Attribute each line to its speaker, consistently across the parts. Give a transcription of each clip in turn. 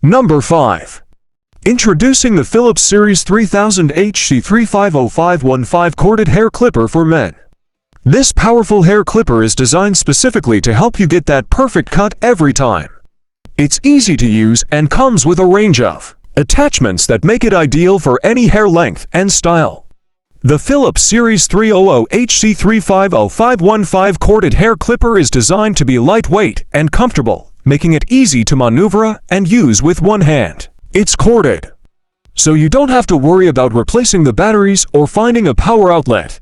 Speaker 1: Number 5. Introducing the Philips Series 3000 HC350515 Corded Hair Clipper for Men. This powerful hair clipper is designed specifically to help you get that perfect cut every time. It's easy to use and comes with a range of attachments that make it ideal for any hair length and style. The Philips Series 300 HC350515 Corded Hair Clipper is designed to be lightweight and comfortable, making it easy to maneuver and use with one hand. It's corded, so you don't have to worry about replacing the batteries or finding a power outlet.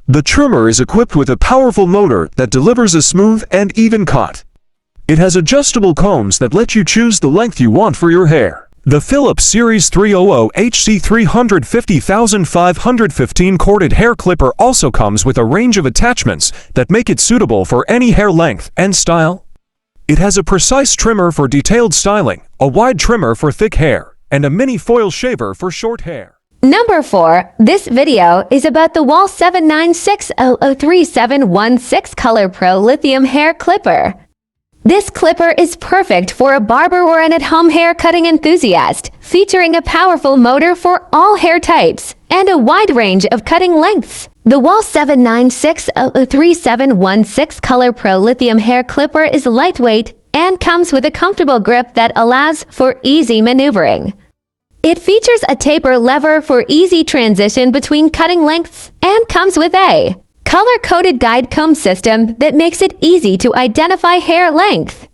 Speaker 1: The trimmer is equipped with a powerful motor that delivers a smooth and even cut. It has adjustable combs that let you choose the length you want for your hair. The Philips Series 300 HC350515 Corded Hair Clipper also comes with a range of attachments that make it suitable for any hair length and style. It has a precise trimmer for detailed styling, a wide trimmer for thick hair, and a mini foil shaver for short hair.
Speaker 2: Number 4. This video is about the WAHL 796003716 Color Pro Lithium Hair Clipper. This clipper is perfect for a barber or an at-home hair cutting enthusiast, featuring a powerful motor for all hair types and a wide range of cutting lengths. The WAHL 796003716 Color Pro Lithium Hair Clipper is lightweight and comes with a comfortable grip that allows for easy maneuvering. It features a taper lever for easy transition between cutting lengths and comes with a color-coded guide comb system that makes it easy to identify hair length.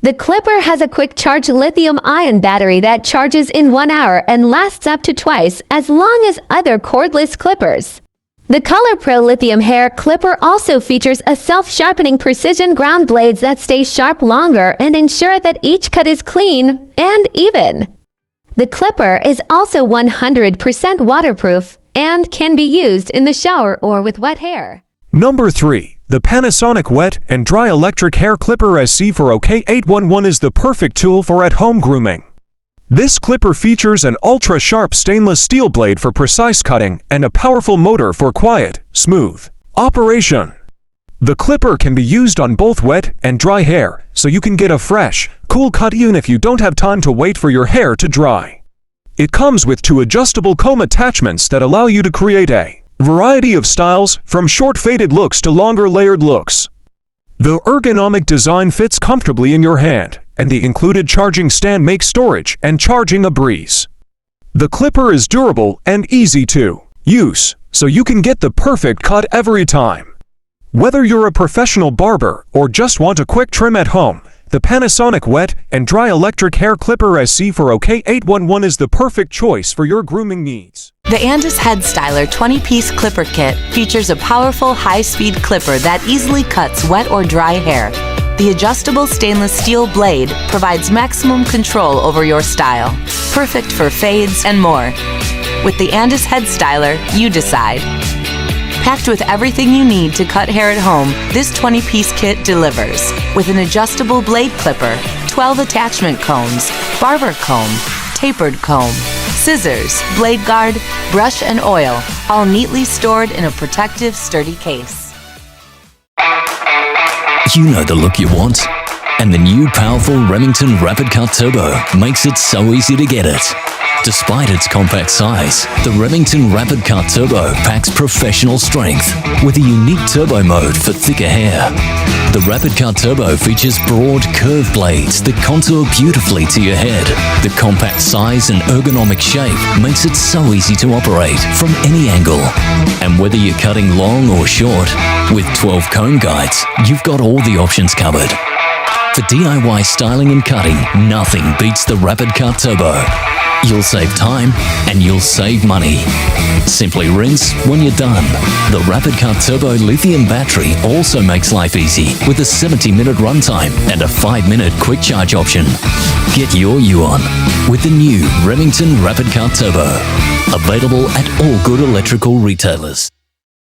Speaker 2: The clipper has a quick-charge lithium-ion battery that charges in 1 hour and lasts up to twice as long as other cordless clippers. The Color Pro Lithium Hair Clipper also features a self-sharpening precision ground blades that stay sharp longer and ensure that each cut is clean and even. The clipper is also 100% waterproof and can be used in the shower or with wet hair.
Speaker 1: Number 3. The Panasonic Wet and Dry Electric Hair Clipper SC4OK811 is the perfect tool for at-home grooming. This clipper features an ultra-sharp stainless steel blade for precise cutting and a powerful motor for quiet, smooth operation. The clipper can be used on both wet and dry hair, so you can get a fresh, cool cut even if you don't have time to wait for your hair to dry. It comes with 2 adjustable comb attachments that allow you to create a variety of styles, from short faded looks to longer layered looks. The ergonomic design fits comfortably in your hand, and the included charging stand makes storage and charging a breeze. The clipper is durable and easy to use, so you can get the perfect cut every time. Whether you're a professional barber or just want a quick trim at home, the Panasonic Wet and Dry Electric Hair Clipper SC4OK811 is the perfect choice for your grooming needs.
Speaker 3: The Andis Head Styler 20-piece clipper kit features a powerful high-speed clipper that easily cuts wet or dry hair. The adjustable stainless steel blade provides maximum control over your style, perfect for fades and more. With the Andis Head Styler, you decide. Packed with everything you need to cut hair at home, this 20-piece kit delivers. With an adjustable blade clipper, 12 attachment combs, barber comb, tapered comb, scissors, blade guard, brush and oil, all neatly stored in a protective, sturdy case.
Speaker 4: You know the look you want, and the new powerful Remington Rapid Cut Turbo makes it so easy to get it. Despite its compact size, the Remington Rapid Cut Turbo packs professional strength with a unique turbo mode for thicker hair. The Rapid Cut Turbo features broad, curved blades that contour beautifully to your head. The compact size and ergonomic shape makes it so easy to operate from any angle. And whether you're cutting long or short, with 12 comb guides, you've got all the options covered. For DIY styling and cutting, nothing beats the Rapid Cut Turbo. You'll save time and you'll save money. Simply rinse when you're done. The Rapid Cut Turbo lithium battery also makes life easy with a 70-minute runtime and a 5-minute quick charge option. Get your you on with the new Remington Rapid Cut Turbo. Available at all good electrical retailers.